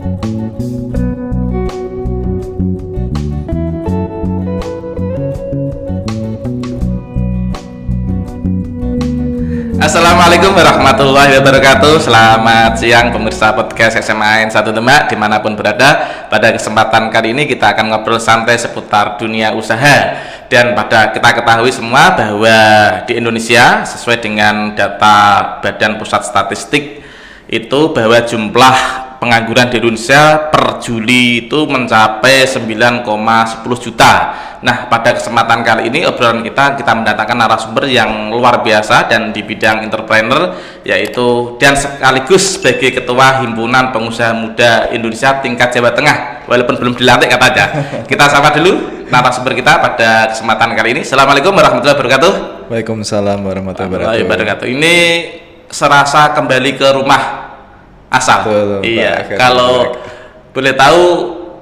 Assalamualaikum warahmatullahi wabarakatuh. Selamat siang pemirsa podcast SMA N1 Demak dimanapun berada. Pada kesempatan kali ini kita akan ngobrol santai seputar dunia usaha. Dan pada kita ketahui semua bahwa di Indonesia sesuai dengan data Badan Pusat Statistik itu bahwa jumlah pengangguran di Indonesia per Juli itu mencapai 9,10 juta. Nah, pada kesempatan kali ini obrolan kita mendatangkan narasumber yang luar biasa dan di bidang entrepreneur, yaitu dan sekaligus sebagai Ketua Himpunan Pengusaha Muda Indonesia tingkat Jawa Tengah, walaupun belum dilantik katanya. Kita sapa dulu narasumber kita pada kesempatan kali ini. Assalamualaikum warahmatullahi wabarakatuh. Waalaikumsalam warahmatullahi wabarakatuh. Ini serasa kembali ke rumah asal. Betul, iya. Pak, kalau boleh tahu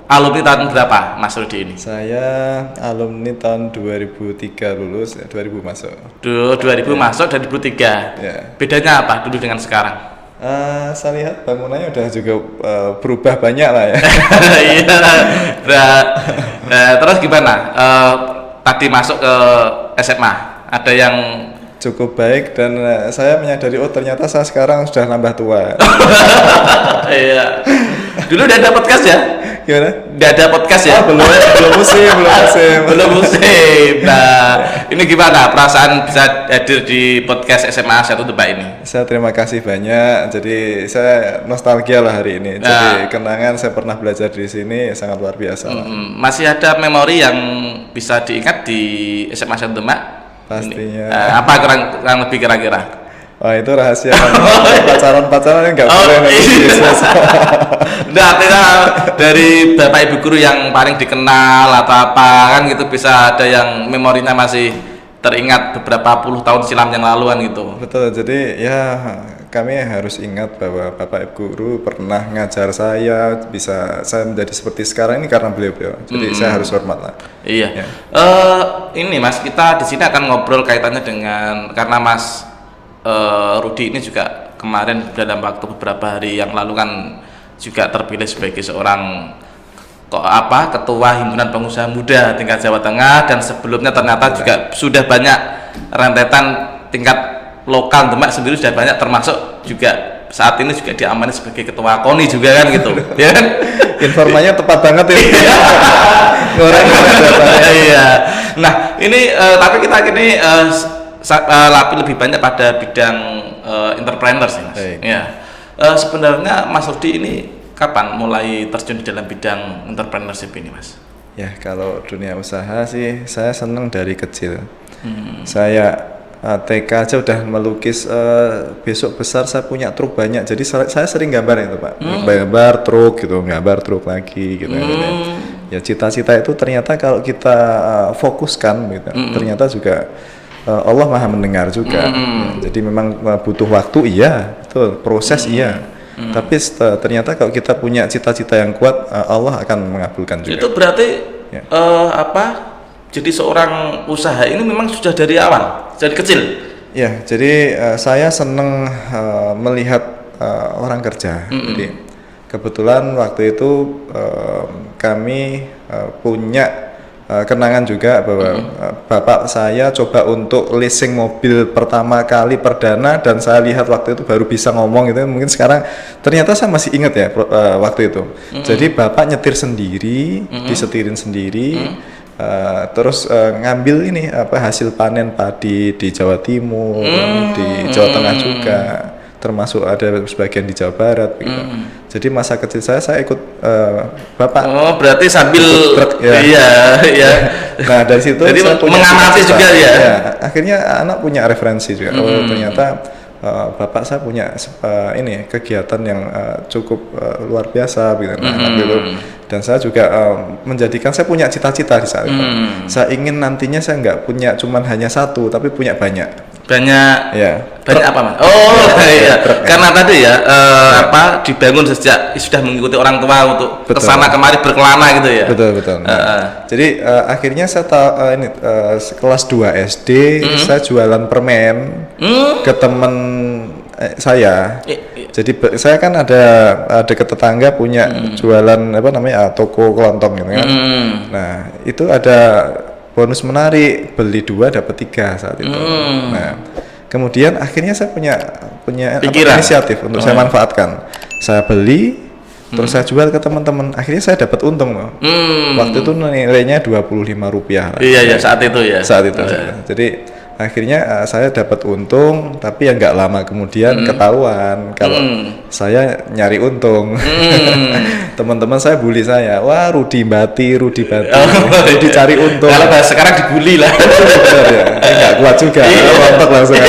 alumni tahun berapa Mas Rudi ini? Saya alumni tahun 2003 lulus, 2000 masuk. 2000 masuk, 2003. Ya. Bedanya apa dulu dengan sekarang? Saya lihat bangunannya udah juga berubah banyak lah ya. Iya. Terus gimana? Tadi masuk ke SMA, ada yang Cukup baik dan saya menyadari ternyata saya sekarang sudah nambah tua. iya. Dulu udah ada podcast ya? Gimana? Udah ada podcast ya? Belum musim. Belum musim. Nah, ini gimana perasaan bisa hadir di podcast SMA 1 Demak ini? Saya terima kasih banyak. Jadi saya nostalgia lah hari ini. Jadi kenangan saya pernah belajar di sini sangat luar biasa. Masih ada memori yang bisa diingat di SMA 1 Demak? Pastinya. Apa kurang lebih kira-kira? Wah, itu rahasia. Pacaran nggak boleh. Iya. Nah, artinya dari bapak ibu guru yang paling dikenal atau apa kan gitu, bisa ada yang memorinya masih teringat beberapa puluh tahun silam yang lalu kan gitu. Betul, jadi ya kami harus ingat bahwa bapak ibu guru pernah ngajar saya, bisa saya menjadi seperti sekarang ini karena beliau. Jadi saya harus hormat lah. Iya. Ya. Ini Mas, kita di sini akan ngobrol kaitannya dengan karena Mas Rudi ini juga kemarin dalam waktu beberapa hari yang lalu kan juga terpilih sebagai seorang Ketua Himpunan Pengusaha Muda tingkat Jawa Tengah, dan sebelumnya ternyata juga sudah banyak rentetan tingkat lokal Demak sendiri sudah banyak, termasuk juga saat ini juga diamani sebagai Ketua KONI juga kan gitu. Ya kan? Informanya tepat banget ya. Iya. Nah, ini tapi kita ini lebih banyak pada bidang entrepreneur sih Mas. Ya. Sebenarnya Mas Rudi ini kapan mulai terjun di dalam bidang entrepreneurship ini Mas? Ya, kalau dunia usaha sih saya senang dari kecil. Saya TK aja udah melukis, besok besar saya punya truk banyak. Jadi saya sering gambar itu Pak. Gambar truk gitu, gambar truk lagi gitu. Ya, cita-cita itu ternyata kalau kita fokuskan gitu, ternyata juga Allah Maha mendengar juga. Jadi memang butuh waktu, iya, betul, proses iya. Tapi ternyata kalau kita punya cita-cita yang kuat, Allah akan mengabulkan juga. Itu berarti ya. Jadi seorang usaha ini memang sudah dari awal, dari kecil. Ya, jadi saya senang melihat orang kerja. Jadi kebetulan waktu itu kami punya kenangan juga bahwa bapak saya coba untuk leasing mobil pertama kali perdana, dan saya lihat waktu itu baru bisa ngomong gitu. Mungkin sekarang ternyata saya masih ingat ya waktu itu. Jadi bapak nyetir sendiri, disetirin sendiri, terus ngambil ini hasil panen padi di Jawa Timur, di Jawa Tengah juga, termasuk ada sebagian di Jawa Barat gitu. Jadi masa kecil saya ikut bapak. Oh, berarti sambil truk, ya. Iya. Nah, dari situ jadi saya punya mengamati juga ya. Akhirnya anak punya referensi juga. Oh, ternyata bapak saya punya ini kegiatan yang cukup luar biasa gitu. Gitu. Dan saya juga menjadikan saya punya cita-cita di saat itu. Saya ingin nantinya saya nggak punya cuman hanya satu, tapi punya banyak. Banyak apa Mas? Oh iya. Karena tadi ya dibangun sejak sudah mengikuti orang tua untuk kesana kemari berkelana gitu ya. Betul. Jadi akhirnya saya kelas 2 SD saya jualan permen ke teman saya. Jadi saya kan ada dekat tetangga punya jualan apa namanya toko kelontong gitu kan. Nah itu ada bonus menarik, beli 2 dapat 3 saat itu. Nah kemudian akhirnya saya punya inisiatif untuk saya manfaatkan. Saya beli terus saya jual ke teman-teman, akhirnya saya dapat untung loh. Waktu itu nilainya Rp25 lah. Iya saat itu ya. Saat itu. Jadi akhirnya saya dapat untung, tapi ya nggak lama kemudian ketahuan kalau saya nyari untung. Teman-teman saya bully saya, wah Rudi Bati, Rudi cari untung. Kalau sekarang dibully lah. Benar ya, nggak kuat juga, rontok langsung.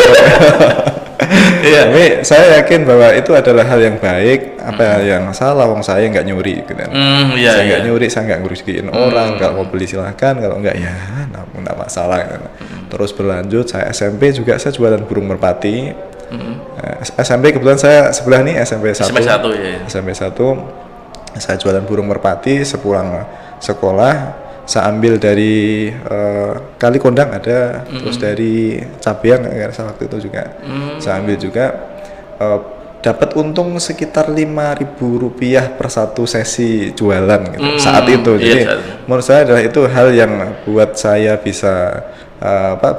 Tapi saya yakin bahwa itu adalah hal yang baik. Apa yang salah, wong saya nggak nyuri gitu kan. Saya nggak nyuri, saya nggak ngerugiin orang. Kalau mau beli silahkan, kalau nggak ya nggak masalah gitu. Terus berlanjut, saya SMP juga saya jualan burung merpati. SMP kebetulan saya sebelah nih SMP 1. SMP 1 saya jualan burung merpati. Sepulang sekolah saya ambil dari Kali Kondang ada, terus dari Cabean waktu itu juga saya ambil juga, dapat untung sekitar Rp5.000 per satu sesi jualan gitu saat itu. Jadi menurut saya adalah itu hal yang buat saya bisa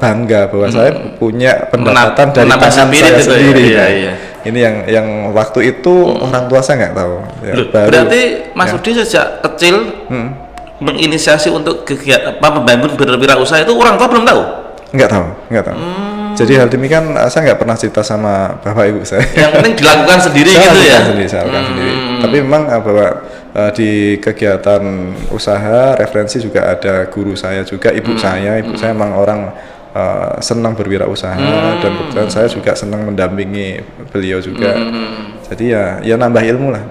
bangga bahwa saya punya pendapatan dari tangan saya sendiri. Ini yang waktu itu orang tua saya nggak tahu. Ya, berarti Mas Rudi sejak kecil menginisiasi untuk kegiatan membangun berwirausaha itu orang tua belum tahu? Nggak tahu. Jadi hal demikian saya nggak pernah cerita sama bapak ibu saya. Yang penting dilakukan sendiri gitu ya? Saya lakukan sendiri. Tapi memang bahwa di kegiatan usaha referensi juga ada guru saya juga, ibu saya memang orang senang berwirausaha dan kebetulan saya juga senang mendampingi beliau juga. Jadi ya nambah ilmu lah.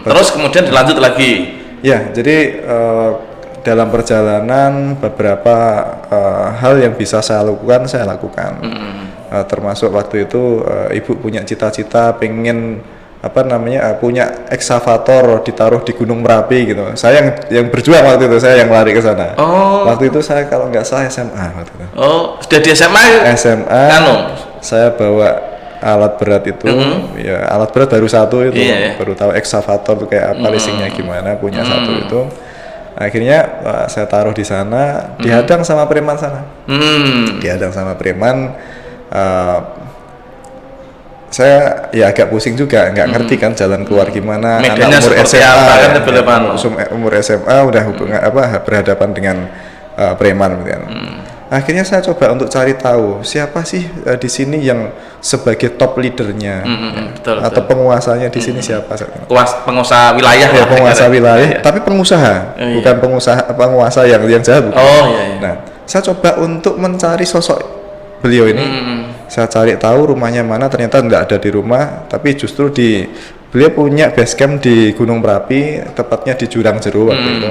Terus kemudian dilanjut lagi. Ya, jadi dalam perjalanan beberapa hal yang bisa saya lakukan. Termasuk waktu itu ibu punya cita-cita pengen punya ekskavator ditaruh di Gunung Merapi gitu. Saya yang berjuang waktu itu, saya yang lari ke sana. Waktu itu saya kalau nggak salah SMA waktu itu. Sudah di SMA? SMA. Saya bawa alat berat itu, ya alat berat baru satu itu, baru tahu ekskavator itu kayak apa, leasingnya gimana, punya satu itu. Akhirnya saya taruh di sana, dihadang sama preman sana. Dihadang sama preman. Saya ya agak pusing juga, nggak ngerti kan jalan keluar gimana. Medannya anak umur SMA, kan, umur SMA udah berhadapan dengan preman gitu kan. Akhirnya saya coba untuk cari tahu siapa sih di sini yang sebagai top leadernya, atau penguasanya di sini siapa? Pengusaha wilayah. Ya, penguasa wilayah, tapi pengusaha, bukan penguasa yang jahat. Nah, saya coba untuk mencari sosok beliau ini. Saya cari tahu rumahnya mana, ternyata nggak ada di rumah, tapi justru beliau punya base camp di Gunung Merapi, tepatnya di Jurang Jeru waktu itu.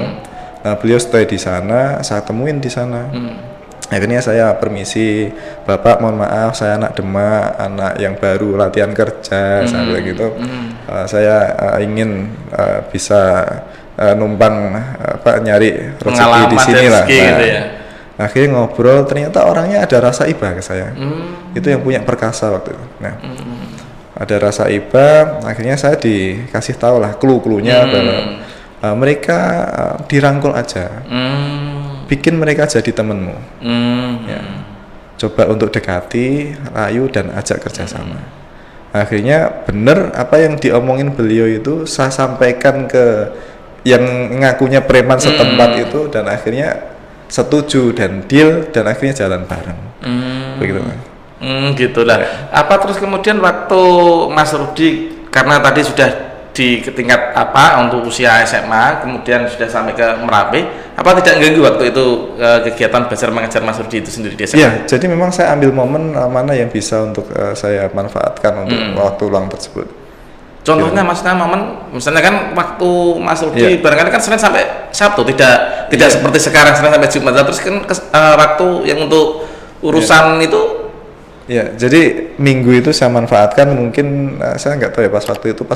Nah, beliau stay di sana, saya temuin di sana. Akhirnya saya permisi, Bapak mohon maaf saya anak Demak, anak yang baru latihan kerja, saya bilang gitu. Saya ingin bisa numpang nyari rezeki di sini lah. Gitu ya. Akhirnya ngobrol, ternyata orangnya ada rasa iba ke saya. Itu yang punya perkasa waktu itu. Nah, ada rasa iba, akhirnya saya dikasih tahu lah clue-cluenya bahwa mereka dirangkul aja. Bikin mereka jadi temenmu. Ya. Coba untuk dekati, rayu dan ajak kerjasama. Akhirnya bener apa yang diomongin beliau itu saya sampaikan ke yang ngakunya preman setempat itu, dan akhirnya setuju dan deal, dan akhirnya jalan bareng. Begitu. Gitulah. Apa terus kemudian waktu Mas Rudi, karena tadi sudah di tingkat untuk usia SMA, kemudian sudah sampai ke Merapi, apa tidak ganggu waktu itu kegiatan belajar mengajar Mas Rudi itu sendiri di SMA? Iya, jadi memang saya ambil momen mana yang bisa untuk saya manfaatkan untuk waktu luang tersebut. Contohnya maksudnya momen, misalnya kan waktu Mas Rudi barangkali kan Senin sampai Sabtu, tidak seperti sekarang Senin sampai Jumat, terus kan waktu yang untuk urusan itu. Ya, jadi minggu itu saya manfaatkan, mungkin saya nggak tahu ya pas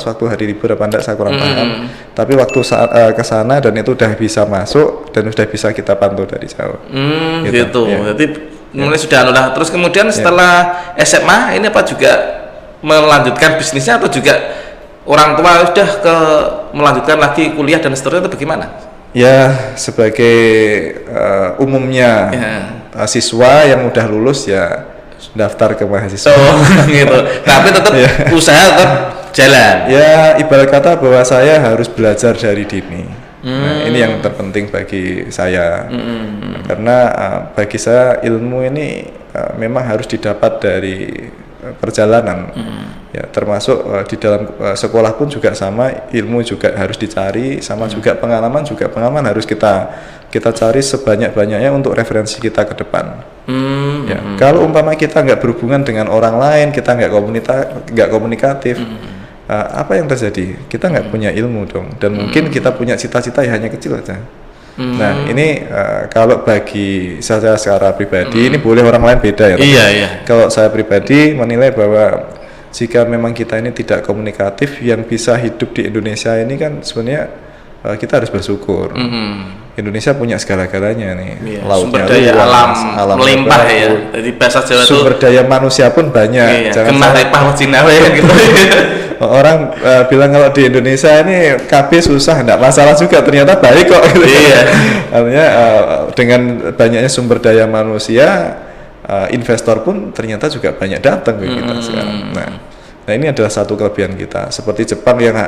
waktu hari libur apa enggak, saya kurang paham. Tapi waktu ke sana dan itu udah bisa masuk dan udah bisa kita pantau dari jauh. Gitu. Ya. Jadi mulai sudah terus kemudian setelah SMA ini apa juga melanjutkan bisnisnya, atau juga orang tua sudah melanjutkan lagi kuliah dan seterusnya, itu bagaimana? Ya, sebagai umumnya siswa yang udah lulus ya daftar ke mahasiswa. Oh, gitu. Tapi tetap usaha tetap jalan. Ya, ibarat kata bahwa saya harus belajar dari dini. Nah, ini yang terpenting bagi saya. Karena bagi saya ilmu ini memang harus didapat dari perjalanan. Ya, termasuk di dalam sekolah pun juga sama, ilmu juga harus dicari, sama juga pengalaman harus kita cari sebanyak-banyaknya untuk referensi kita ke depan. Ya, kalau umpama kita nggak berhubungan dengan orang lain, kita nggak komunikatif, apa yang terjadi? Kita nggak punya ilmu dong, dan mungkin kita punya cita-cita yang hanya kecil aja. Nah, ini kalau bagi saya secara pribadi, ini boleh orang lain beda ya. Iya. Kalau saya pribadi menilai bahwa jika memang kita ini tidak komunikatif, yang bisa hidup di Indonesia ini kan sebenarnya kita harus bersyukur. Indonesia punya segala-galanya nih, lautnya, sumber daya alam melimpah ya. Jadi bahasa Jawa itu sumber daya manusia pun banyak. Jangan sampai Cina ya gitu. Orang bilang kalau di Indonesia ini KB susah, enggak masalah juga, ternyata baik kok gitu. Iya. Artinya dengan banyaknya sumber daya manusia, investor pun ternyata juga banyak datang ke kita sekarang. Nah, ini adalah satu kelebihan kita. Seperti Jepang yang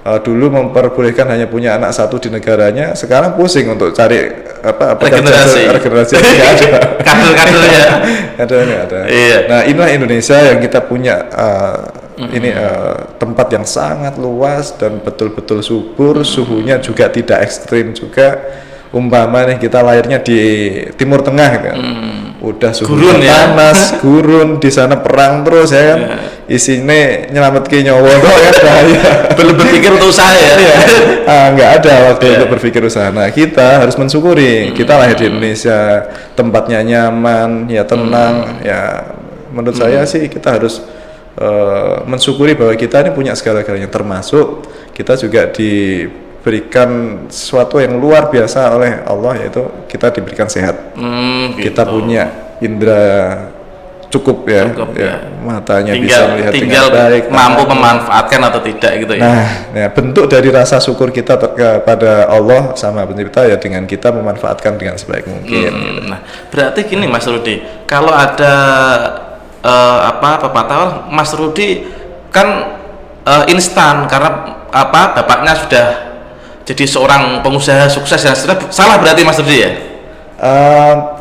dulu memperbolehkan hanya punya anak satu di negaranya, sekarang pusing untuk cari regenerasi kader ya. Ada. Iya. Nah, inilah Indonesia yang kita punya ini tempat yang sangat luas dan betul-betul subur, suhunya juga tidak ekstrim juga. Umpama nih kita lahirnya di Timur Tengah kan, udah suhunya panas, gurun, di sana perang terus ya kan, isinya nyelamat ke nyawa ya bahaya. Belum berpikir untuk usaha ya. Nggak ada waktu untuk berpikir usaha. Nah, kita harus mensyukuri kita lahir di Indonesia, tempatnya nyaman, ya tenang, ya menurut saya sih kita harus mensyukuri bahwa kita ini punya segala-galanya, termasuk kita juga diberikan sesuatu yang luar biasa oleh Allah, yaitu kita diberikan sehat. Kita punya indera cukup ya. Matanya bisa melihat dengan baik, mampu memanfaatkan atau tidak gitu ya. Nah, bentuk dari rasa syukur kita kepada Allah sama pencipta ya dengan kita memanfaatkan dengan sebaik mungkin gitu. Nah, berarti gini Mas Rudi, kalau ada pepatah Mas Rudi kan instan karena bapaknya sudah jadi seorang pengusaha sukses dan seterusnya, salah berarti Mas Rudi ya?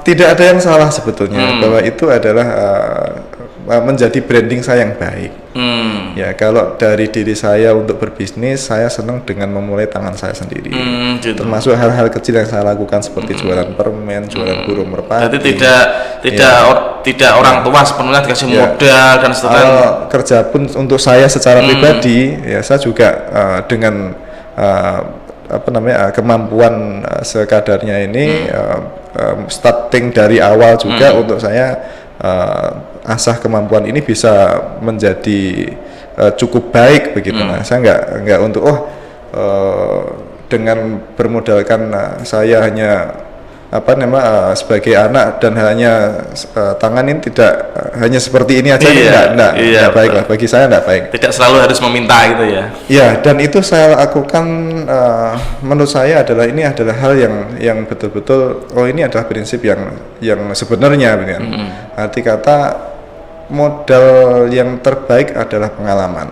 Tidak ada yang salah sebetulnya, bahwa itu adalah menjadi branding saya yang baik. Ya, kalau dari diri saya untuk berbisnis, saya senang dengan memulai tangan saya sendiri. Gitu. Termasuk hal-hal kecil yang saya lakukan seperti jualan permen, jualan burung merpati. Jadi tidak orang tua sepenuhnya dikasih modal dan seterusnya. Kerja pun untuk saya secara pribadi, ya saya juga dengan kemampuan sekadarnya ini starting dari awal juga untuk saya asah kemampuan ini bisa menjadi cukup baik begitu. Nah, saya nggak untuk dengan bermodalkan saya hanya sebagai anak dan hanya tangan ini tidak hanya seperti ini aja, enggak baik lah bagi saya, enggak baik. Tidak selalu harus meminta gitu ya. Ya, dan itu saya lakukan menurut saya ini adalah hal yang betul-betul ini adalah prinsip yang sebenarnya begitu. Arti kata modal yang terbaik adalah pengalaman.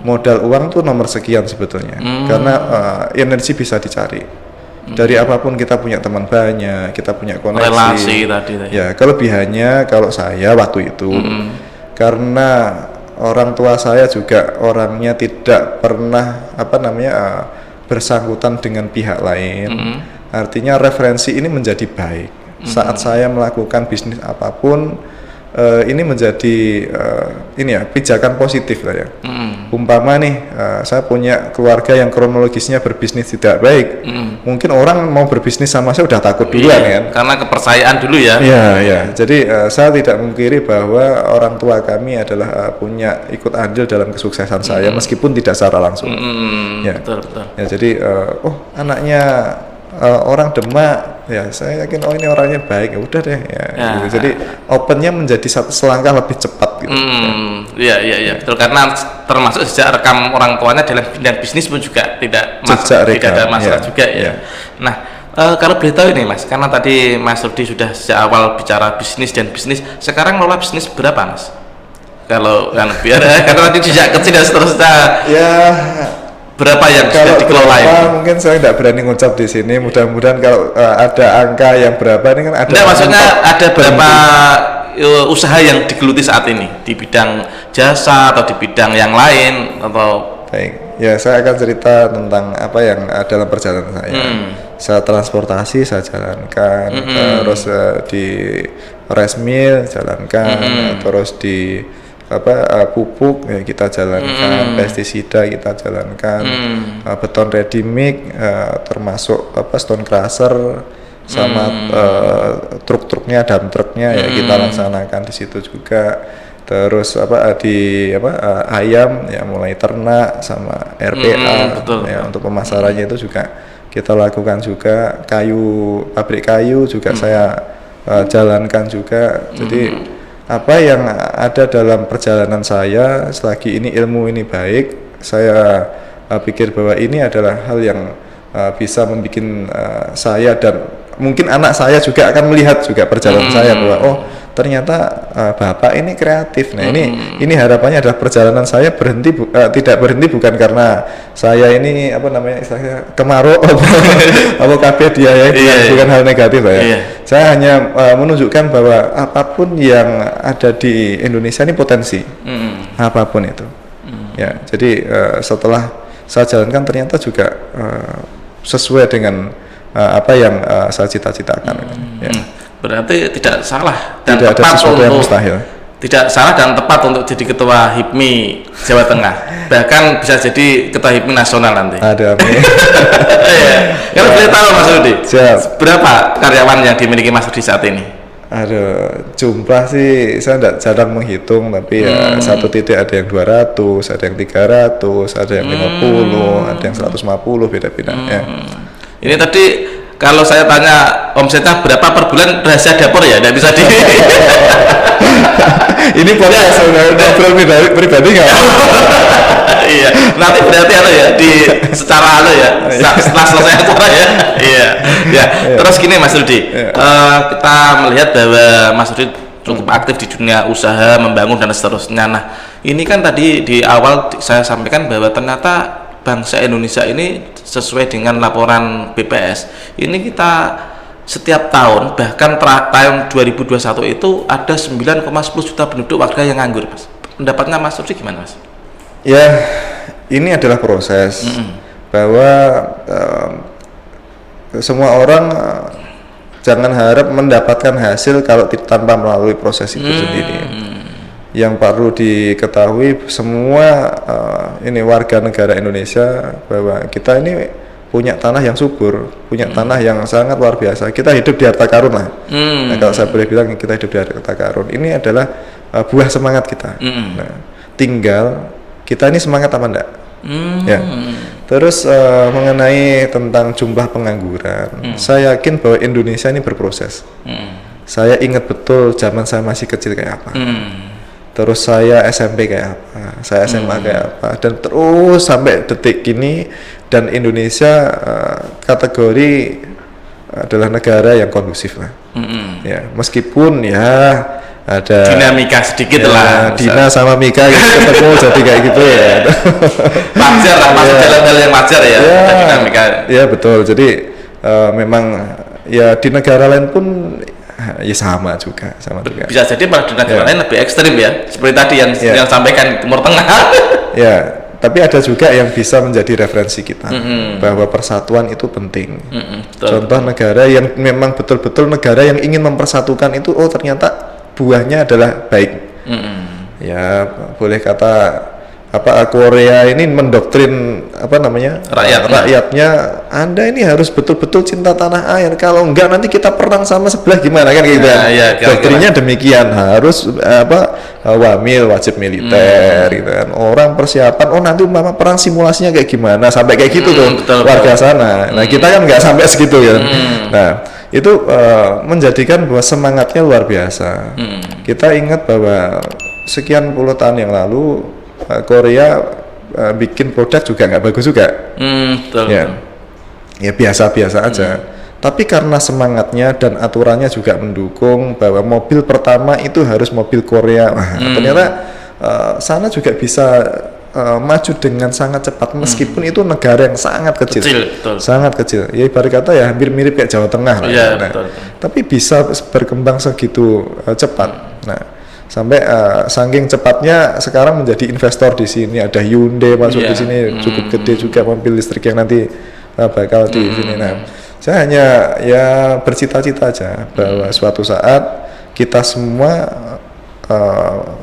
Modal uang tuh nomor sekian sebetulnya. Karena energi bisa dicari. Dari apapun kita punya teman banyak, kita punya koneksi, relasi tadi. Ya, kelebihannya kalau saya waktu itu karena orang tua saya juga orangnya tidak pernah bersangkutan dengan pihak lain. Artinya referensi ini menjadi baik. Saat saya melakukan bisnis apapun, ini menjadi pijakan positif lah ya. Umpama nih saya punya keluarga yang kronologisnya berbisnis tidak baik, mungkin orang mau berbisnis sama saya udah takut duluan kan, karena kepercayaan dulu ya. Iya. Jadi saya tidak mengkiri bahwa orang tua kami adalah punya ikut andil dalam kesuksesan saya meskipun tidak secara langsung. Betul. Ya, jadi anaknya orang Demak ya saya yakin oh ini orangnya baik, ya udah deh ya. Ya. Gitu. Jadi opennya menjadi satu selangkah lebih cepat gitu. Iya, betul, karena termasuk sejak rekam orang tuanya dalam bidang bisnis pun juga tidak ada masalah juga ya. Nah, kalau boleh tahu ini Mas, karena tadi Mas Rudi sudah sejak awal bicara bisnis dan bisnis, sekarang ngelola bisnis berapa Mas? Kalau kan biar karena nanti sejak kecil dan seterusnya. Ya, berapa yang kalau sudah dikelola berapa, ini? mungkin saya tidak berani ngucap di sini. Mudah-mudahan kalau ada angka yang berapa ini kan ada. Enggak, maksudnya ada berapa usaha yang digeluti saat ini di bidang jasa atau di bidang yang lain atau? Baik, ya saya akan cerita tentang apa yang dalam perjalanan saya. Saya transportasi saya jalankan, terus di rice mill jalankan, terus di pupuk ya kita jalankan, pestisida kita jalankan, beton ready mix, termasuk stone crusher sama truk-truknya, dump truknya ya kita laksanakan di situ juga. Terus ayam ya mulai ternak sama RPA ya untuk pemasarannya itu juga kita lakukan juga. Pabrik kayu juga saya jalankan juga. Jadi apa yang ada dalam perjalanan saya selagi ini ilmu ini baik, saya pikir bahwa ini adalah hal yang bisa membuat saya dan mungkin anak saya juga akan melihat juga perjalanan saya bahwa oh ternyata bapak ini kreatif. Nah ini harapannya adalah perjalanan saya tidak berhenti bukan karena saya ini istilahnya kemaruk apa kabeh dia ya, bukan hal negatif ya. Saya hanya menunjukkan bahwa apapun yang ada di Indonesia ini potensi, apapun itu. Ya, jadi setelah saya jalankan ternyata juga sesuai dengan apa yang saya cita-citakan. Ya. Berarti tidak salah dan tidak tepat untuk tidak salah dan tepat untuk jadi ketua HIPMI Jawa Tengah. Bahkan bisa jadi ketua HIPMI nasional nanti. Ada amin. Kalau boleh tahu Mas Rudi, berapa karyawan yang dimiliki Mas Rudi saat ini? Aduh, jumlah sih saya jarang menghitung, tapi ya satu titik ada yang 200, ada yang 300, ada yang 50, ada yang 150, beda-beda ya. Ini tadi kalau saya tanya omsetnya berapa per bulan, rahasia dapur ya, tidak bisa di. Ini podcast ngobrol pribadi nggak? Iya, nanti berarti secara setelah selesai acara ya. Iya. Terus gini Mas Rudi, kita melihat bahwa Mas Rudi cukup aktif di dunia usaha, membangun dan seterusnya. Nah, ini kan tadi di awal saya sampaikan bahwa ternyata bangsa Indonesia ini sesuai dengan laporan BPS ini kita setiap tahun bahkan tahun 2021 itu ada 9,10 juta penduduk warga yang nganggur Mas. Pendapatnya Mas Rudi gimana Mas? Ya ini adalah proses bahwa semua orang jangan harap mendapatkan hasil kalau tanpa melalui proses itu sendiri. Yang perlu diketahui semua ini warga negara Indonesia bahwa kita ini punya tanah yang subur, punya tanah yang sangat luar biasa. Kita hidup di harta karun lah. Nah, kalau saya boleh bilang kita hidup di harta karun. Ini adalah buah semangat kita. Nah, tinggal kita ini semangat apa enggak? Ya. Terus mengenai tentang jumlah pengangguran, saya yakin bahwa Indonesia ini berproses. Saya ingat betul zaman saya masih kecil kayak apa. Terus saya SMP kayak apa, saya SMA kayak apa, dan terus sampai detik ini. Dan Indonesia kategori adalah negara yang kondusif lah. Ya, meskipun ya ada dinamika sedikit lah. Dina sama Mika ketemu jadi kayak gitu ya. Wajar lah, masuk jalan-jalan yang wajar ya. Dinamika. Ya betul. Jadi memang ya di negara lain pun ya sama juga. Bisa jadi pada negara lain lebih ekstrim ya, seperti tadi yang sampaikan Timur Tengah. Ya, tapi ada juga yang bisa menjadi referensi kita bahwa persatuan itu penting. Contoh negara yang memang betul-betul negara yang ingin mempersatukan itu, oh ternyata buahnya adalah baik. Ya boleh kata Korea ini mendoktrin rakyatnya, Anda ini harus betul-betul cinta tanah air, kalau enggak nanti kita perang sama sebelah gimana kan gitu. Doktrinnya demikian, harus wamil wajib militer gitu kan. Orang persiapan nanti umpama perang simulasinya kayak gimana, sampai kayak gitu tuh warga sana. Nah kita kan nggak sampai segitu kan. Nah itu menjadikan bahwa semangatnya luar biasa. Kita ingat bahwa sekian puluh tahun yang lalu Korea bikin produk juga nggak bagus juga. Betul. Ya biasa-biasa aja. Tapi karena semangatnya dan aturannya juga mendukung bahwa mobil pertama itu harus mobil Korea. Ternyata sana juga bisa maju dengan sangat cepat meskipun itu negara yang sangat kecil. Sangat kecil. Ya ibarat kata ya hampir mirip kayak Jawa Tengah. Betul. Tapi bisa berkembang segitu cepat. Nah, sampai saking cepatnya sekarang menjadi investor di sini. Ada Hyundai masuk di sini, cukup gede juga mobil listrik yang nanti bakal di sini. Nah, saya hanya ya bercita-cita aja bahwa suatu saat kita semua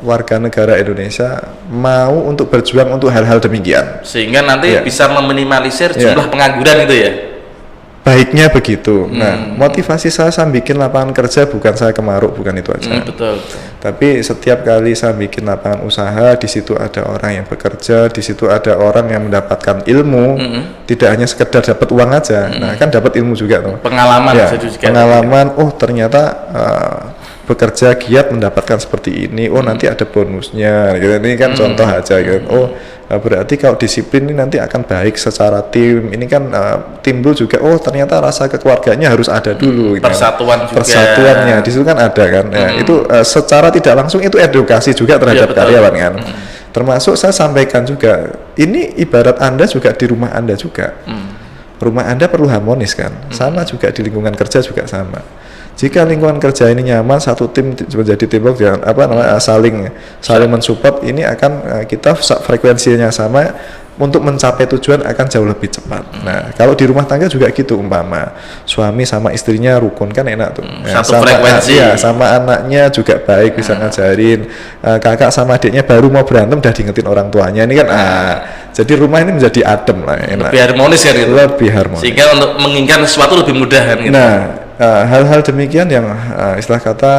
warga negara Indonesia mau untuk berjuang untuk hal-hal demikian. Sehingga nanti bisa meminimalisir jumlah pengangguran itu ya. Baiknya begitu. Nah, motivasi saya bikin lapangan kerja bukan saya kemaruk, bukan itu aja. Betul. Tapi setiap kali saya bikin lapangan usaha, di situ ada orang yang bekerja, di situ ada orang yang mendapatkan ilmu, tidak hanya sekedar dapat uang aja. Nah, kan dapat ilmu juga tuh. Pengalaman pengalaman. Oh, ternyata bekerja giat mendapatkan seperti ini. Oh, nanti ada bonusnya. Gitu. Ini kan contoh aja gitu. Oh, berarti kalau disiplin ini nanti akan baik secara tim. Ini kan timbul juga. Oh, ternyata rasa kekeluarganya harus ada dulu. Persatuan juga. Persatuannya di situ kan ada kan. Ya, itu secara tidak langsung itu edukasi juga terhadap karyawan kan. Termasuk saya sampaikan juga. Ini ibarat Anda juga di rumah Anda juga. Rumah Anda perlu harmonis kan. Sama juga di lingkungan kerja juga sama. Jika lingkungan kerja ini nyaman, satu tim menjadi teamwork, jangan saling mensupport, ini akan kita frekuensinya sama untuk mencapai tujuan akan jauh lebih cepat. Nah, kalau di rumah tangga juga gitu, umpama suami sama istrinya rukun kan enak tuh. Satu frekuensi. Sama anaknya juga baik, bisa ngajarin. Kakak sama adiknya baru mau berantem udah diingetin orang tuanya. Ini kan jadi rumah ini menjadi adem lah, enak. Lebih harmonis kan gitu. Lebih harmonis. Sehingga untuk menginginkan sesuatu lebih mudah kan gitu. Nah, hal-hal demikian yang istilah kata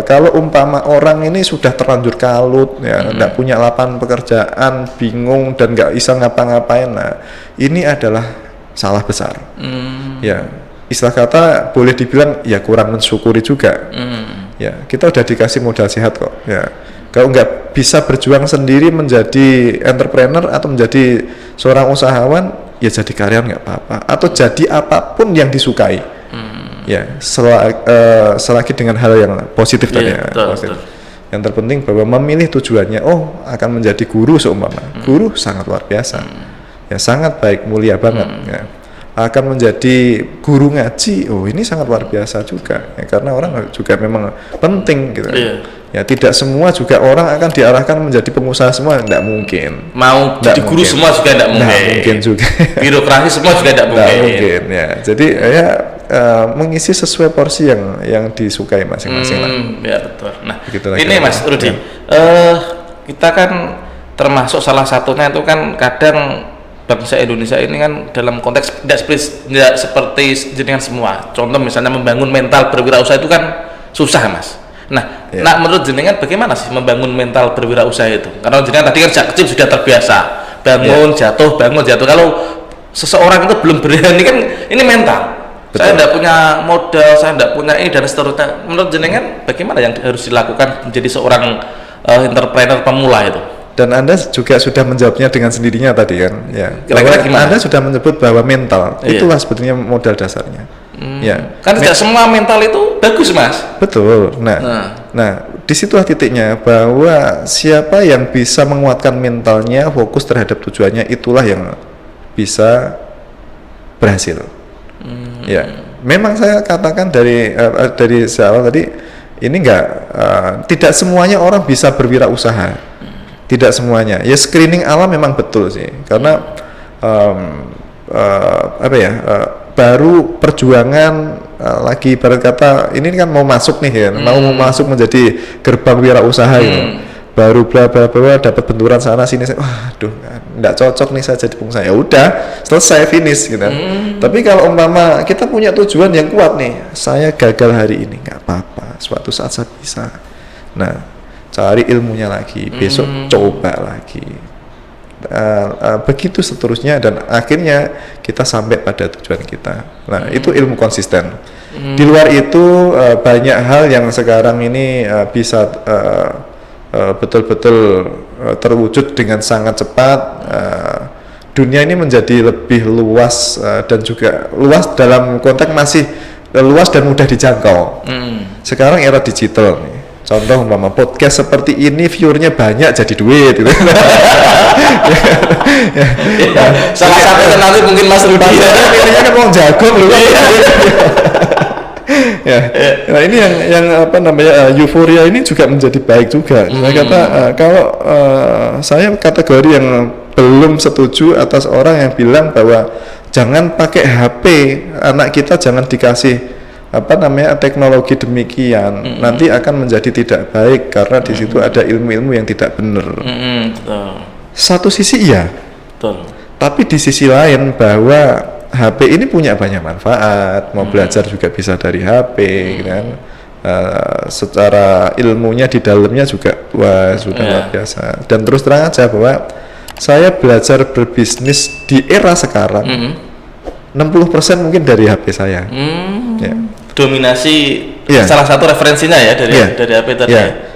kalau umpama orang ini sudah terlanjur kalut ya, nggak punya lapangan pekerjaan, bingung dan nggak bisa ngapa-ngapain, nah ini adalah salah besar. Ya, istilah kata boleh dibilang ya kurang mensyukuri juga. Ya, kita udah dikasih modal sehat kok. Ya, kalau nggak bisa berjuang sendiri menjadi entrepreneur atau menjadi seorang usahawan, ya jadi karyawan nggak apa-apa, atau jadi apapun yang disukai. Ya, selagi dengan hal yang positif tadi ya. Betul. Yang terpenting bahwa memilih tujuannya, oh akan menjadi guru seumpama. Guru sangat luar biasa. Ya, sangat baik, mulia banget ya. Akan menjadi guru ngaji, oh ini sangat luar biasa juga ya, karena orang juga memang penting gitu. Ya, tidak semua juga orang akan diarahkan menjadi pengusaha semua, tidak mungkin. Mau jadi guru semua juga tidak mungkin. Tidak mungkin juga. Birokrasi semua juga tidak mungkin. Ya, jadi ya mengisi sesuai porsi yang disukai masing-masing lah. Ya betul. Nah, begitulah ini Mas Rudi, kita kan termasuk salah satunya itu kan kadang bangsa Indonesia ini kan dalam konteks tidak seperti jenengan semua. Contoh misalnya membangun mental berwirausaha itu kan susah Mas. Nah, menurut jenengan bagaimana sih membangun mental berwirausaha itu? Karena jenengan tadi kan sejak kecil sudah terbiasa bangun jatuh. Kalau seseorang itu belum berani kan ini mental. Betul. Saya tidak punya modal, saya tidak punya ini dan seterusnya. Menurut jenengan bagaimana yang harus dilakukan menjadi seorang entrepreneur pemula itu? Dan Anda juga sudah menjawabnya dengan sendirinya tadi kan, ya. Kira-kira gimana? Anda sudah menyebut bahwa mental itulah sebetulnya modal dasarnya. Ya. Kan tidak semua mental itu bagus, Mas. Betul. Nah, disitulah titiknya bahwa siapa yang bisa menguatkan mentalnya, fokus terhadap tujuannya, itulah yang bisa berhasil. Ya, memang saya katakan dari awal tadi ini tidak semuanya orang bisa berwirausaha. Tidak semuanya. Ya screening alam memang betul sih, karena baru perjuangan lagi ibarat kata ini kan mau masuk nih ya, mau masuk menjadi gerbang wirausaha gitu. Baru bla bla bla dapat benturan sana sini, waduh nggak cocok nih saya jadi pengusaha. Ya udah selesai finish gitu. Tapi kalau umpama kita punya tujuan yang kuat nih, saya gagal hari ini nggak apa-apa, suatu saat saya bisa. Nah, cari ilmunya lagi, besok coba lagi. begitu seterusnya, dan akhirnya kita sampai pada tujuan kita. Nah, itu ilmu konsisten. Di luar itu banyak hal yang sekarang ini bisa betul-betul terwujud dengan sangat cepat. Dunia ini menjadi lebih luas, dan juga luas dalam konteks masih luas dan mudah dijangkau. Sekarang era digital nih. Contoh umpama podcast seperti ini, viewernya banyak jadi duit gitu. Salah satu nanti mungkin Mas Rudi. Ini kan mau jagung loh. Ya, nah ini yang apa namanya, euforia ini juga menjadi baik juga. Saya kata kalau saya kategori yang belum setuju atas orang yang bilang bahwa jangan pakai HP, anak kita jangan dikasih apa namanya teknologi demikian, nanti akan menjadi tidak baik karena di situ ada ilmu-ilmu yang tidak benar. Satu sisi iya, betul. Tapi di sisi lain bahwa HP ini punya banyak manfaat, mau belajar juga bisa dari HP, kan? Secara ilmunya di dalamnya juga wah sudah luar biasa. Dan terus terang aja bahwa saya belajar berbisnis di era sekarang, 60% mungkin dari HP saya. Ya. Dominasi salah satu referensinya ya dari HP tadi.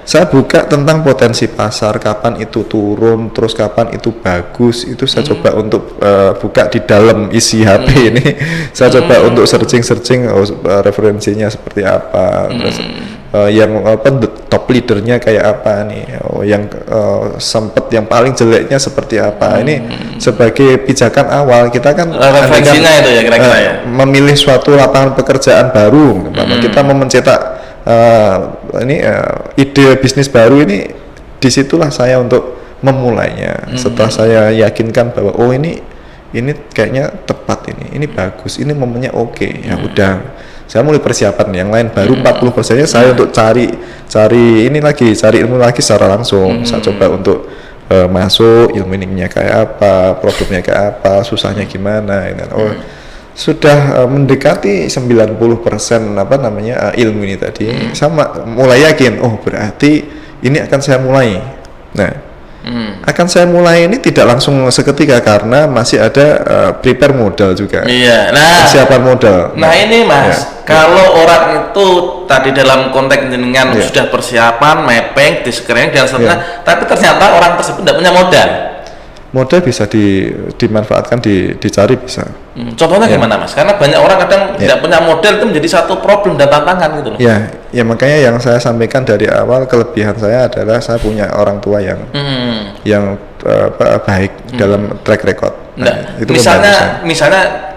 Saya buka tentang potensi pasar, kapan itu turun, terus kapan itu bagus, itu saya coba untuk buka di dalam isi HP ini. Saya coba untuk searching referensinya seperti apa, terus yang apa top leadernya kayak apa nih, yang sempet yang paling jeleknya seperti apa. Ini sebagai pijakan awal kita kan referensinya itu ya kira-kira ya. Memilih suatu lapangan pekerjaan baru, kita mau mencetak ide bisnis baru ini, disitulah saya untuk memulainya. Setelah saya yakinkan bahwa oh ini kayaknya tepat, ini bagus, ini momennya oke, ya udah saya mulai persiapan yang lain baru 40%-nya saya untuk cari ilmu lagi secara langsung. Saya coba untuk masuk ilmu ininya kayak apa, produknya kayak apa, susahnya gimana, sudah mendekati 90% apa namanya ilmu ini tadi. Sama mulai yakin, oh berarti ini akan saya mulai. Nah, akan saya mulai ini tidak langsung seketika karena masih ada prepare modal juga. Iya. Nah, persiapan modal. Nah, ini Mas, kalau orang itu tadi dalam konteks dengan sudah persiapan, mapping, di-screening dan seterusnya, tapi ternyata orang tersebut tidak punya modal. Modal bisa dimanfaatkan, dicari bisa. Contohnya gimana Mas? Karena banyak orang kadang tidak punya modal, itu menjadi satu problem dan tantangan gitu loh. Ya makanya yang saya sampaikan dari awal, kelebihan saya adalah saya punya orang tua yang baik dalam track record. Nah, itu misalnya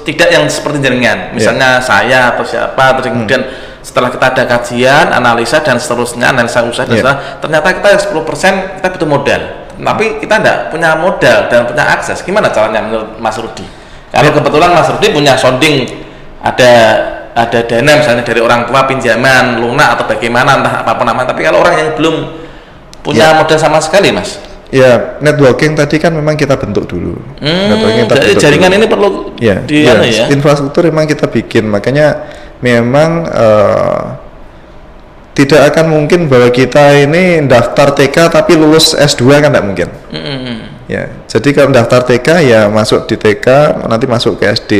tidak yang seperti jaringan, misalnya saya atau siapa, terus kemudian setelah kita ada kajian, analisa dan seterusnya, analisa usaha dan ternyata kita 10% kita butuh modal. Tapi kita tidak punya modal dan punya akses. Gimana caranya menurut Mas Rudi? Kalau kebetulan Mas Rudi punya sounding, ada dana misalnya dari orang tua, pinjaman, lunak atau bagaimana, entah apa namanya. Tapi kalau orang yang belum punya modal sama sekali, Mas. Ya, networking tadi kan memang kita bentuk dulu. Jadi jaringan dulu. Ini perlu infrastruktur memang kita bikin. Makanya memang tidak akan mungkin bahwa kita ini daftar TK tapi lulus S2 kan tidak mungkin. Ya, jadi kalau daftar TK ya masuk di TK, nanti masuk ke SD.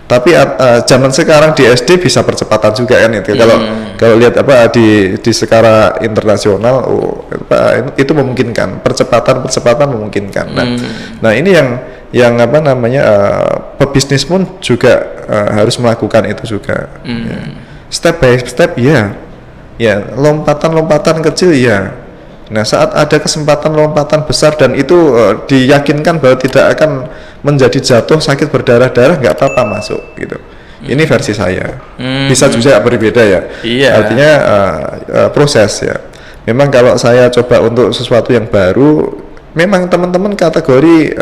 Tapi zaman sekarang di SD bisa percepatan juga kan itu. Kalau lihat apa di skala internasional, itu memungkinkan. Percepatan memungkinkan. Nah ini yang apa namanya pebisnis pun juga harus melakukan itu juga. Step by step ya lompatan kecil ya. Nah saat ada kesempatan lompatan besar dan itu diyakinkan bahwa tidak akan menjadi jatuh sakit berdarah-darah, nggak apa-apa masuk gitu. Ini versi saya. Bisa juga berbeda ya. Artinya proses ya. Memang kalau saya coba untuk sesuatu yang baru, memang teman-teman kategori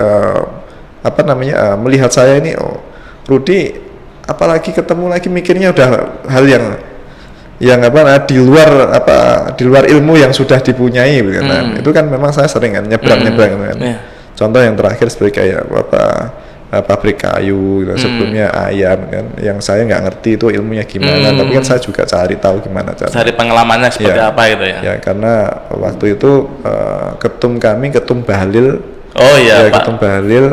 apa namanya melihat saya ini, oh Rudi apalagi ketemu lagi mikirnya udah hal yang apa di luar ilmu yang sudah dipunyai gitu. Itu kan memang saya sering kan nyebrang kan. Contoh yang terakhir seperti kayak pabrik kayu gitu. Sebelumnya ayam kan yang saya nggak ngerti itu ilmunya gimana, tapi kan saya juga cari tahu gimana cari pengalamannya seperti apa gitu ya. Ya karena waktu itu ketum Bahlil Oh iya, Pak. Ketum Bahlil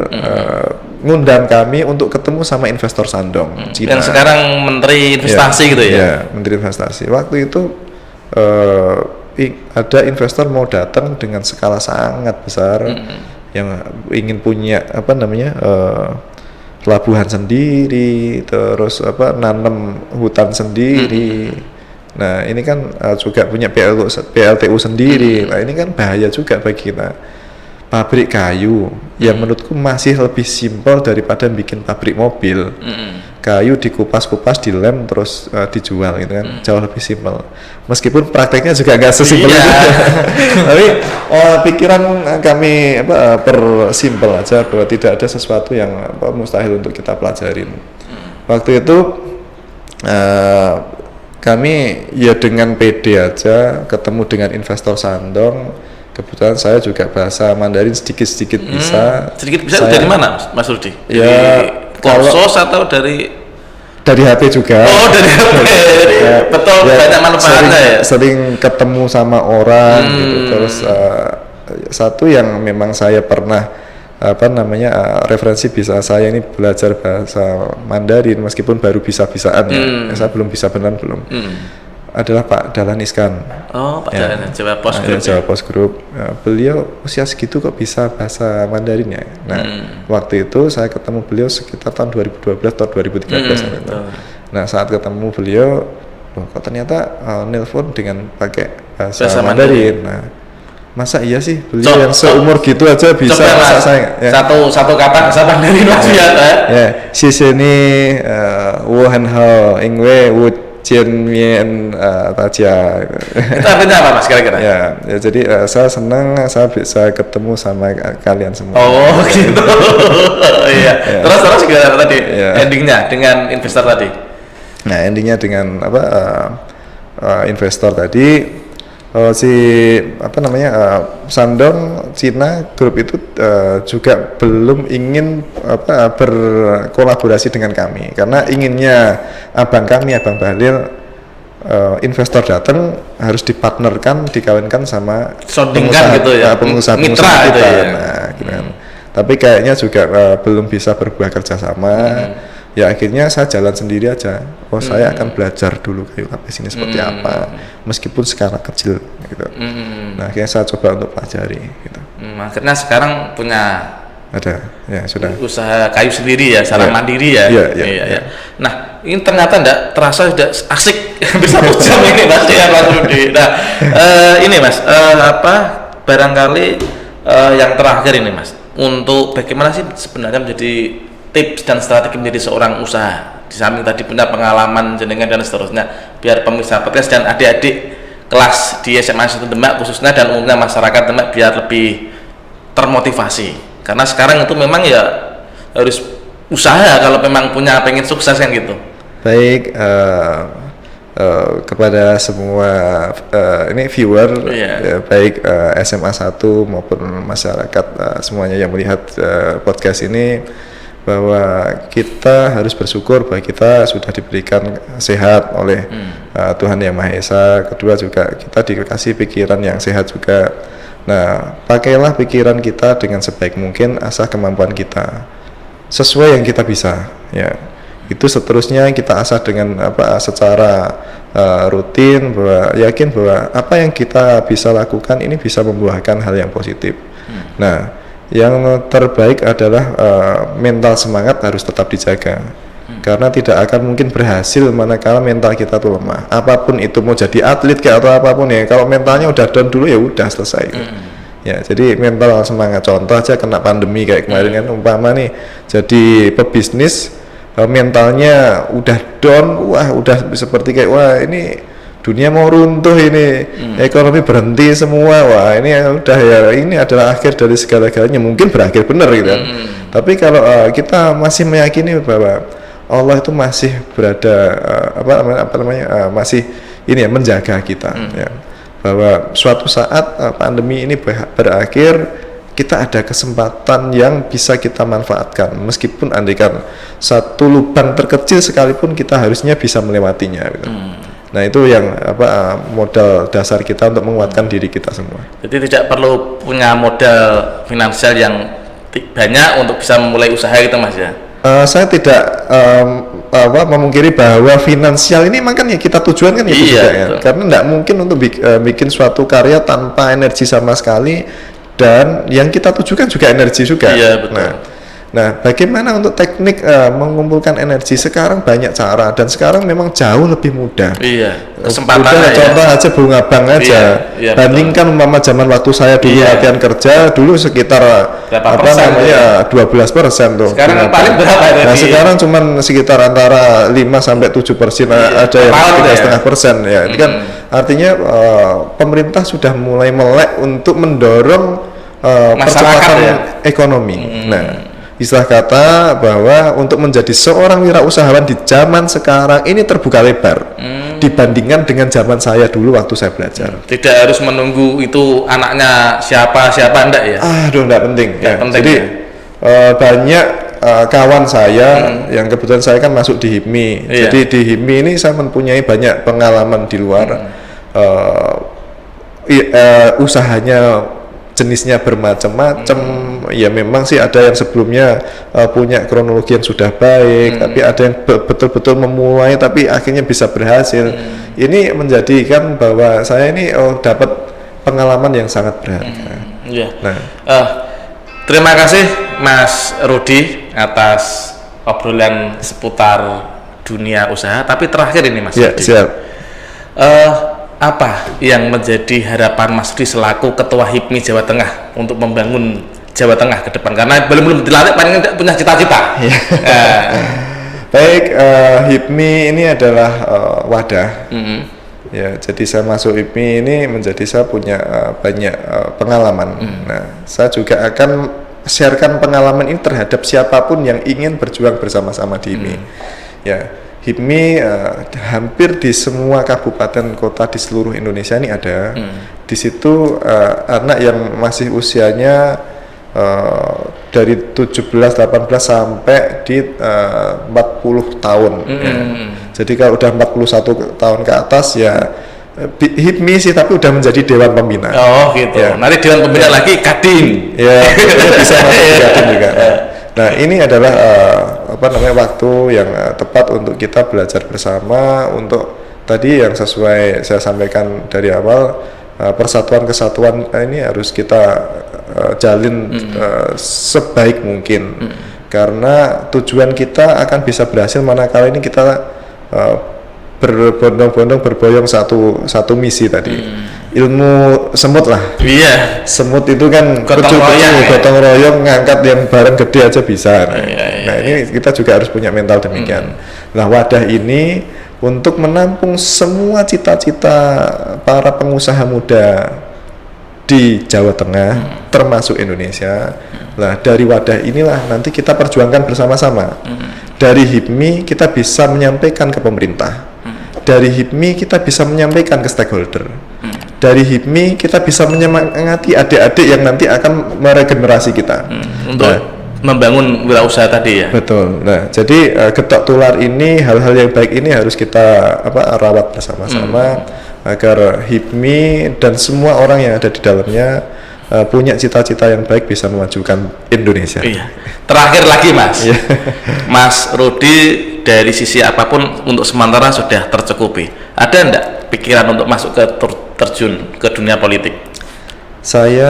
ngundang kami untuk ketemu sama investor Shandong Cina. Yang sekarang Menteri Investasi gitu ya? Ya, Menteri Investasi. Waktu itu ada investor mau datang dengan skala sangat besar yang ingin punya pelabuhan sendiri, terus nanam hutan sendiri. Nah ini kan juga punya PLTU sendiri. Nah ini kan bahaya juga bagi kita. Pabrik kayu yang menurutku masih lebih simpel daripada bikin pabrik mobil. Kayu dikupas-kupas, dilem terus dijual gitu kan, jauh lebih simpel. Meskipun prakteknya juga nggak sesimpel itu. Tapi pikiran kami persimpel aja bahwa tidak ada sesuatu yang mustahil untuk kita pelajarin. Waktu itu kami ya dengan PD aja ketemu dengan investor Shandong. Kebetulan saya juga bahasa Mandarin sedikit-sedikit bisa. Sedikit bisa dari mana, Mas Rudi? Ya, kursus atau dari HP juga. Oh, dari HP. Betul, banyak manfaatnya ya. Sering ketemu sama orang gitu. Terus satu yang memang saya pernah referensi bisa saya ini belajar bahasa Mandarin meskipun baru bisa-bisaan ya. Saya belum bisa benar belum. Adalah Pak Dahlan Iskan. Oh, Pak Dahlan, Jawa Post Group. Jawa Post Group. Beliau usia segitu kok bisa bahasa Mandarin ya. Nah, waktu itu saya ketemu beliau sekitar tahun 2012 atau 2013 gitu. Nah, saat ketemu beliau, loh kok ternyata nelpon dengan pakai bahasa Mandarin. Nah, masa iya sih beliau yang seumur gitu aja bisa coba, masa saya ya. satu kata bahasa Mandarin Mas ya. Ya, si sini wo han hao ingwe wo Cian Mien Taja. Itu artinya apa Mas kira-kira? Ya jadi saya senang saya bisa ketemu sama kalian semua. Oh gitu. Iya. Terus gimana tadi endingnya dengan investor tadi? Nah endingnya dengan investor tadi Shandong Cina grup itu juga belum ingin berkolaborasi dengan kami karena inginnya abang Bahlil investor datang harus dipartnerkan dikawinkan sama pengusaha kita. Ya. Nah, gitu kan. Tapi kayaknya juga belum bisa berbuah kerjasama. Ya akhirnya saya jalan sendiri aja. Saya akan belajar dulu kayu lapis ini seperti apa, meskipun skala kecil gitu. Nah akhirnya saya coba untuk pelajari gitu. Akhirnya sekarang punya ya sudah usaha kayu sendiri ya, secara mandiri ya. Iya. Nah ini ternyata enggak terasa sudah asik hampir 1 jam ini Mas ya Mas Rudi. Nah ini Mas barangkali yang terakhir ini Mas, untuk bagaimana sih sebenarnya menjadi tips dan strategi menjadi seorang usaha di samping tadi punya pengalaman jenengan dan seterusnya, biar pemirsa podcast dan adik-adik kelas di SMA 1 Demak khususnya dan umumnya masyarakat Demak biar lebih termotivasi, karena sekarang itu memang ya harus usaha kalau memang pengen sukses kan gitu. Baik, kepada semua ini viewer baik SMA 1 maupun masyarakat semuanya yang melihat podcast ini, bahwa kita harus bersyukur bahwa kita sudah diberikan sehat oleh Tuhan Yang Maha Esa. Kedua juga kita dikasih pikiran yang sehat juga. Nah, pakailah pikiran kita dengan sebaik mungkin, asah kemampuan kita sesuai yang kita bisa ya. Itu seterusnya kita asah dengan secara rutin, bahwa yakin bahwa apa yang kita bisa lakukan ini bisa membuahkan hal yang positif. Nah, yang terbaik adalah mental semangat harus tetap dijaga, karena tidak akan mungkin berhasil manakala mental kita tuh lemah. Apapun itu, mau jadi atlet kayak atau apapun ya, kalau mentalnya udah down dulu ya udah selesai. Ya, jadi mental semangat. Contoh aja kena pandemi kayak kemarin kan, umpama nih jadi pebisnis mentalnya udah down, wah udah seperti kayak wah ini dunia mau runtuh ini, ekonomi berhenti semua, wah ini udah ya, ini adalah akhir dari segala-galanya. Mungkin berakhir benar gitu kan. Tapi kalau kita masih meyakini bahwa Allah itu masih berada masih ini ya, menjaga kita ya, bahwa suatu saat pandemi ini berakhir, kita ada kesempatan yang bisa kita manfaatkan, meskipun andaikan satu lubang terkecil sekalipun kita harusnya bisa melewatinya gitu. Nah itu yang modal dasar kita untuk menguatkan diri kita semua. Jadi tidak perlu punya modal finansial yang banyak untuk bisa memulai usaha gitu Mas ya? Saya tidak memungkiri bahwa finansial ini makanya kita tujuan kan itu juga ya. Karena tidak mungkin untuk bikin suatu karya tanpa energi sama sekali, dan yang kita tujukan juga energi juga. Iya, betul. Nah, bagaimana untuk teknik mengumpulkan energi? Sekarang banyak cara, dan sekarang memang jauh lebih mudah. Iya, kesempatan. Contoh aja Bunga Bank aja. Iya, bandingkan umpama zaman waktu saya dulu latihan kerja, dulu sekitar 12% tuh. Sekarang paling berapa? Nah, sekarang cuman sekitar antara 5-7%, ada yang 3,5%. Ya, itu kan artinya pemerintah sudah mulai melek untuk mendorong percepatan ekonomi. Nah, istilah kata bahwa untuk menjadi seorang wirausahawan di zaman sekarang ini terbuka lebar dibandingkan dengan zaman saya dulu waktu saya belajar. Tidak harus menunggu itu anaknya siapa enggak ya? Enggak penting. Ya. Penting. Jadi banyak kawan saya yang kebetulan saya kan masuk di HIPMI. Jadi di HIPMI ini saya mempunyai banyak pengalaman di luar. Usahanya jenisnya bermacam-macam. Ya memang sih ada yang sebelumnya punya kronologi yang sudah baik, tapi ada yang betul-betul memulai tapi akhirnya bisa berhasil. Ini menjadikan bahwa saya ini dapat pengalaman yang sangat berharga. Nah, terima kasih Mas Rudi atas obrolan seputar dunia usaha. Tapi terakhir ini Mas Rudi. Siap. Apa yang menjadi harapan Mas Rudi selaku Ketua HIPMI Jawa Tengah untuk membangun Jawa Tengah ke depan? Karena belum dilantik, paling tidak punya cita-cita. Baik, HIPMI ini adalah wadah. Ya, jadi saya masuk HIPMI ini menjadi saya punya banyak pengalaman. Nah, saya juga akan sharekan pengalaman ini terhadap siapapun yang ingin berjuang bersama-sama di HIPMI. Ya. HIPMI hampir di semua kabupaten kota di seluruh Indonesia ini ada. Di situ anak yang masih usianya dari 17-18 sampai di 40 tahun. Ya. Jadi kalau udah 41 tahun ke atas ya HIPMI sih, tapi udah menjadi dewan pembina. Oh gitu. Ya. Nanti dewan pembina lagi Kadin. Ya, bisa masuk di Kadin juga. Nah, ini adalah waktu yang tepat untuk kita belajar bersama, untuk tadi yang sesuai saya sampaikan dari awal, persatuan kesatuan ini harus kita jalin sebaik mungkin. Karena tujuan kita akan bisa berhasil manakala ini kita berbondong-bondong berboyong satu misi tadi. Ilmu semut lah. Iya. Semut itu kan gotong royong ngangkat yang barang gede aja bisa. Nah, ini kita juga harus punya mental demikian. Nah, wadah ini untuk menampung semua cita-cita para pengusaha muda di Jawa Tengah, termasuk Indonesia. Nah, dari wadah inilah nanti kita perjuangkan bersama-sama. Dari HIPMI kita bisa menyampaikan ke pemerintah. Dari HIPMI kita bisa menyampaikan ke stakeholder. Dari HIPMI kita bisa menyemangati adik-adik yang nanti akan meregenerasi kita untuk membangun wirausaha tadi ya. Betul. Nah, jadi getok tular ini, hal-hal yang baik ini harus kita rawat bersama-sama agar HIPMI dan semua orang yang ada di dalamnya punya cita-cita yang baik, bisa memajukan Indonesia. Iya. Terakhir lagi Mas, Mas Rudi dari sisi apapun untuk sementara sudah tercukupi. Ada enggak pikiran untuk masuk ke terjun ke dunia politik? Saya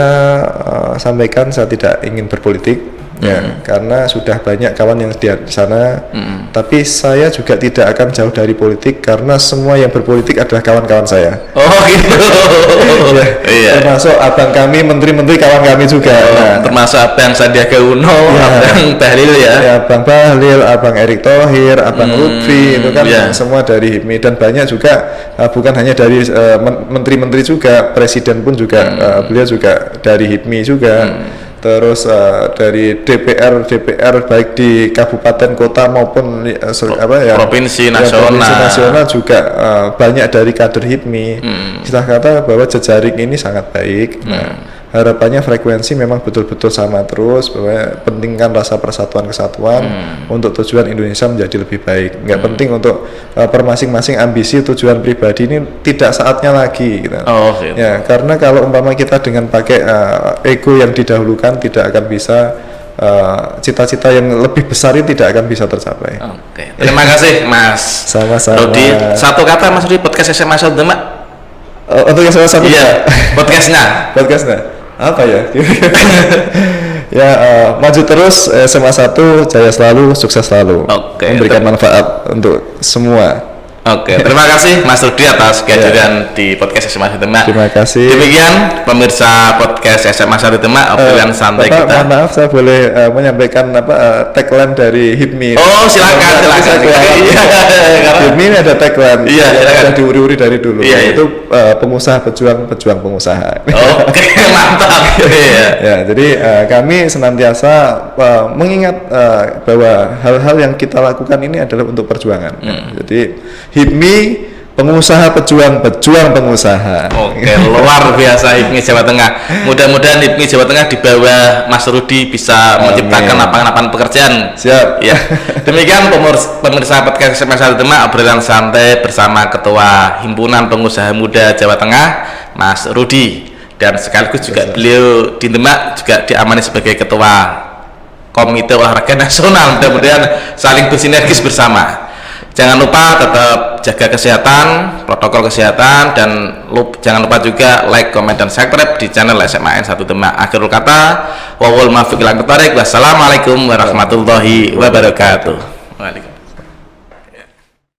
sampaikan saya tidak ingin berpolitik. Ya, karena sudah banyak kawan yang di sana. Tapi saya juga tidak akan jauh dari politik karena semua yang berpolitik adalah kawan-kawan saya. Oh gitu. Iya. Termasuk abang kami, menteri-menteri kawan kami juga. Termasuk abang Sandiaga Uno, abang Bahlil ya. Ya, abang Bahlil, abang Erick Thohir, abang Lutfi, itu kan semua dari HIPMI, dan banyak juga bukan hanya dari menteri-menteri juga, presiden pun juga beliau juga dari HIPMI juga. Terus dari DPR baik di kabupaten kota maupun provinsi nasional juga banyak dari kader HIPMI. Kita kata bahwa jejaring ini sangat baik. Nah, harapannya frekuensi memang betul-betul sama terus, bahwa pentingkan rasa persatuan kesatuan untuk tujuan Indonesia menjadi lebih baik. Nggak penting untuk per masing-masing ambisi tujuan pribadi, ini tidak saatnya lagi gitu. Gitu. Ya, karena kalau umpama kita dengan pakai ego yang didahulukan, tidak akan bisa cita-cita yang lebih besar ini tidak akan bisa tercapai. Oke. Terima kasih Mas Sama-sama. Rudi. Satu kata Mas Rudi, podcast SMA Satu Demak. Untuk yang sama-sama. Iya, podcastnya. Apa ya? Ya, maju terus, SMA 1 jaya selalu, sukses selalu. Oke. Memberikan manfaat untuk semua. Oke, terima kasih Mas Rudi atas kehadiran di podcast SMA Satu Demak. Terima kasih. Demikian pemirsa podcast SMA Satu Demak, obrolan santai Bapak, kita. mohon maaf, saya boleh menyampaikan tagline dari HIPMI. Oh, silakan. HIPMI ini ada tagline. Iya, silakan. Sudah diuri-uri dari dulu. Iya. Itu pengusaha pejuang pengusaha. Oke, mantap. Iya. Ya, jadi kami senantiasa mengingat bahwa hal-hal yang kita lakukan ini adalah untuk perjuangan. Jadi HIPMI pengusaha pejuang pengusaha. Oke, luar biasa HIPMI Jawa Tengah. Mudah-mudahan HIPMI Jawa Tengah di bawah Mas Rudi bisa menciptakan lapangan-lapangan pekerjaan. Siap. Ya. Demikian pemirsa podcast SMA Satu Demak, obrolan santai bersama Ketua Himpunan Pengusaha Muda Jawa Tengah, Mas Rudi. Dan sekaligus juga beliau di Demak juga diamani sebagai Ketua Komite Olahraga Nasional. Mudah-mudahan saling bersinergis bersama. Jangan lupa tetap jaga kesehatan, protokol kesehatan, dan jangan lupa juga like, komen, dan subscribe di channel SMA Satu Demak. Akhirul kata, wawul muwaffiq ila aqwamit thoriq. Wassalamualaikum warahmatullahi wabarakatuh. Waalaikumsalam.